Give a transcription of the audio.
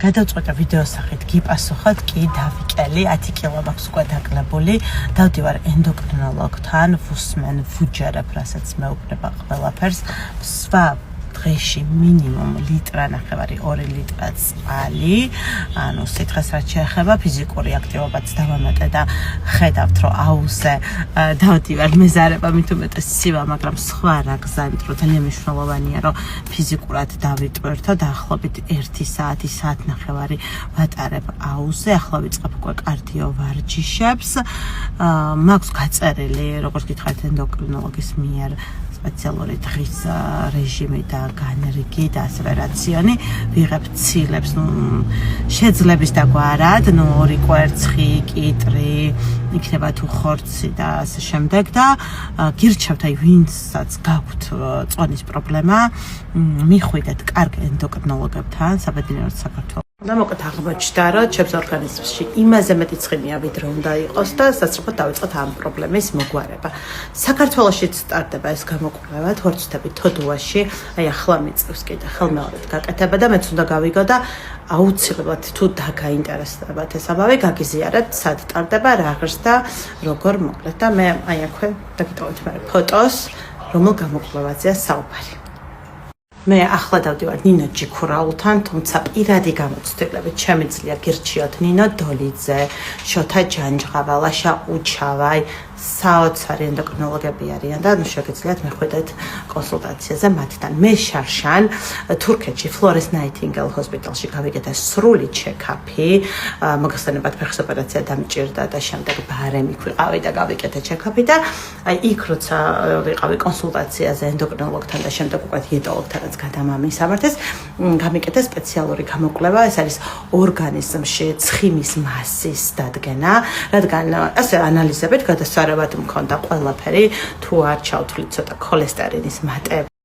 გადავწყვეტე ვიდეოს სახით გიპასუხოთ კი დავიკელი 10 კილო მაქვს უკვე დაკლებული დავდივარ ენდოკრინოლოგთან ვუსმენ ვუჯერებ რასაც მეუბნება ყველაფერს სხვა დღეში მინიმუმ ლიტრა ნახევარი 2 ლიტრა წყალი ანუ სიცხეს რაც შეეხება ფიზიკური აქტივობაც დავამატე და ხედავთ რომ აუზე დავდივარ მეზარება მით უმეტეს ცივა მაგრამ სხვა რა გზით რომ ძალიან მნიშვნელოვანია რომ ფიზიკურად დავიტვერთო დაახლოებით 1 საათი საათნახევარი ვატარებ აუზე ახლა ვიწყებ უკვე კარდიო ვარჯიშებს მაქვს გაწერილი როგორც გითხარით ენდოკრინოლოგის მიერ სპეციალური დღის რეჟიმი და განრიგი და ასევე რაციონი ვიღებ ცილებს შეძლების დაგვარად 2 კვერცხი კიტრი იქნება თუ ხორცი და ასე შემდეგ და გირჩევთ აი ვინცაც გაქვთ წონის პრობლემა მიხვიდეთ კარგ ენდოკრინოლოგებთან საბედნიეროდ საქართველოს და მოკლედ აღმოჩნდა რომ ჩემს ორგანიზმში იმაზე მეტი ცხიმია ვიდრე უნდა იყოს და სასწრაფოდ დავიწყოთ ამ პრობლემის მოგვარება. საქართველოშიც სტარტდება ეს გამოკვლევა თორცდებით თოდუაში, აი ახლა მიწევს კიდე ხელმეორედ გაკეთება და მეც უნდა გავიგო და აუცილებლად თუ დაგაინტერესდებათ ეს ამბავი გაგიზიარებთ სად ტარდება რა ღირს და როგორ მოკლედ და მე აი აქვე დაგიტოვეთ მე ფოტოს რომელ გამოკვლევაზეა საუბარი. მე ახლა დავდივარ ნინო ჯიქურაულთან, თუმცა პირადი გამოცდილებით შემიძლია გირჩიოთ ნინო დოლიძე, შოთა ჯანჯღავა, ლაშა უჩავაი, საოცარი ენდოკრინოლოგები არიან და შეგიძლიათ მეხვიდეთ კონსულტაციაზე მათთან. მე შარშან თურქეთში ფლორეს ნაითინგელ ჰოსპიტალში გავიკეთე სრული ჩეკაპი, მოგხსენებათ ფეხის ოპერაცია დამჭირდა და შემდეგ ბარემი ვიყავი და გავიკეთე ჩეკაპი და აი იქ როცა ვიყავი კონსულტაციაზე ენდოკრინოლოგთან და შემდეგ უკვე დიეტოლოგთანაც გადამამისამართეს, გამიკეთე სპეციალური გამოკვლევა, ეს არის ორგანიზმში ცხიმის მასის დადგენა, რადგან ასე ანალიზებით გადასწორებად მქონდა ყველაფერი, თუ არ ჩავთვლით ცოტა ქოლესტერინის მატები